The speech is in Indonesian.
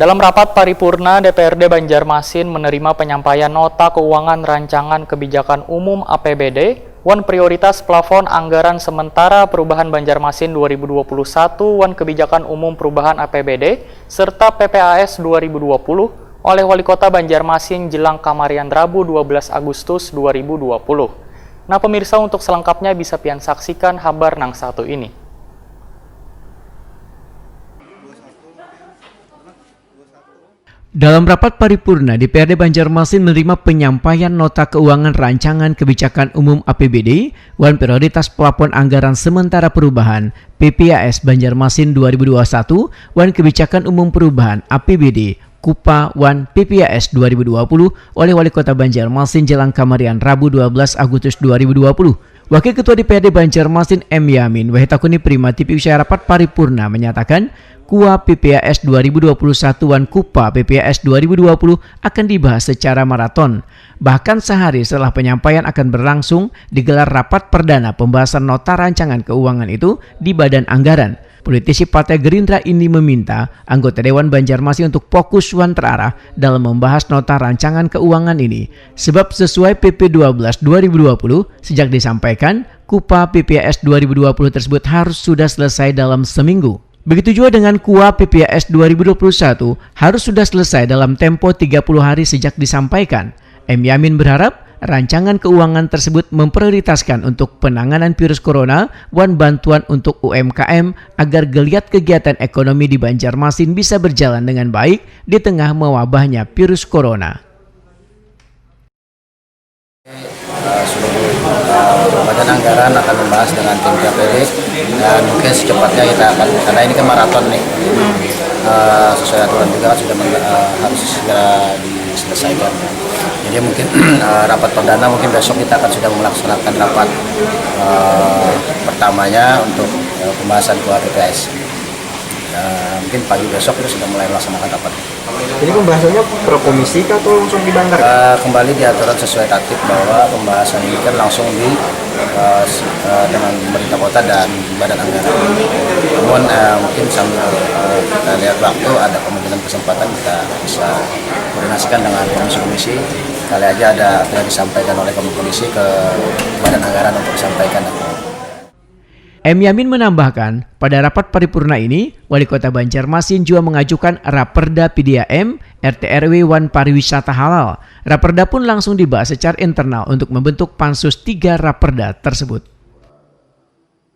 Dalam rapat paripurna, DPRD Banjarmasin menerima penyampaian nota keuangan rancangan kebijakan umum APBD, Wan Prioritas Plafon Anggaran Sementara Perubahan Banjarmasin 2021, Wan Kebijakan Umum Perubahan APBD, serta PPAS 2020 oleh Wali Kota Banjarmasin jelang Kamarian Rabu 12 Agustus 2020. Nah pemirsa, untuk selengkapnya bisa pian saksikan kabar nang satu ini. Dalam rapat paripurna, DPRD Banjarmasin menerima penyampaian nota keuangan rancangan kebijakan umum APBD, Wan Prioritas Plafon Anggaran Sementara Perubahan, PPAS Banjarmasin 2021, Wan Kebijakan Umum Perubahan APBD, KUPA Wan PPAS 2020 oleh Wali Kota Banjarmasin jelang Kamarian Rabu 12 Agustus 2020. Wakil Ketua DPRD Banjarmasin M. Yamin Wahitakuni Prima TV usai rapat paripurna menyatakan KUA PPAS 2021 Wan KUPA PPAS 2020 akan dibahas secara maraton. Bahkan sehari setelah penyampaian akan berlangsung digelar rapat perdana pembahasan nota rancangan keuangan itu di Badan Anggaran. Politisi Partai Gerindra ini meminta anggota Dewan Banjarmasin untuk fokus terarah dalam membahas nota rancangan keuangan ini. Sebab sesuai PP 12 2020 sejak disampaikan, KUPA PPAS 2020 tersebut harus sudah selesai dalam seminggu. Begitu juga dengan KUA PPAS 2021 harus sudah selesai dalam tempo 30 hari sejak disampaikan. M. Yamin berharap rancangan keuangan tersebut memprioritaskan untuk penanganan virus corona wan bantuan untuk UMKM agar geliat kegiatan ekonomi di Banjarmasin bisa berjalan dengan baik di tengah mewabahnya virus corona. Badan Anggaran akan membahas dengan tim DPRD dan mungkin secepatnya kita akan, karena ini kan maraton nih, sesuai aturan juga sudah harus segera diselesaikan. Jadi mungkin rapat perdana mungkin besok kita akan sudah melaksanakan rapat pertamanya untuk pembahasan KUA PPAS. Mungkin pagi besok itu sudah mulai melaksanakan rapat. Jadi pembahasannya per komisi atau langsung di Banggar? Kembali diaturan sesuai tatip bahwa pembahasan ini kan langsung dengan pemerintah kota dan Badan Anggaran. Namun mungkin sambil kita lihat waktu ada kemungkinan kesempatan kita bisa koordinasikan dengan komisi-komisi. Kali aja ada yang disampaikan oleh komisi ke Badan Anggaran untuk disampaikan. M. Yamin menambahkan, pada rapat paripurna ini, Wali Kota Banjarmasin juga mengajukan Raperda PDAM RT/RW Wan Pariwisata Halal. Raperda pun langsung dibahas secara internal untuk membentuk pansus 3 Raperda tersebut.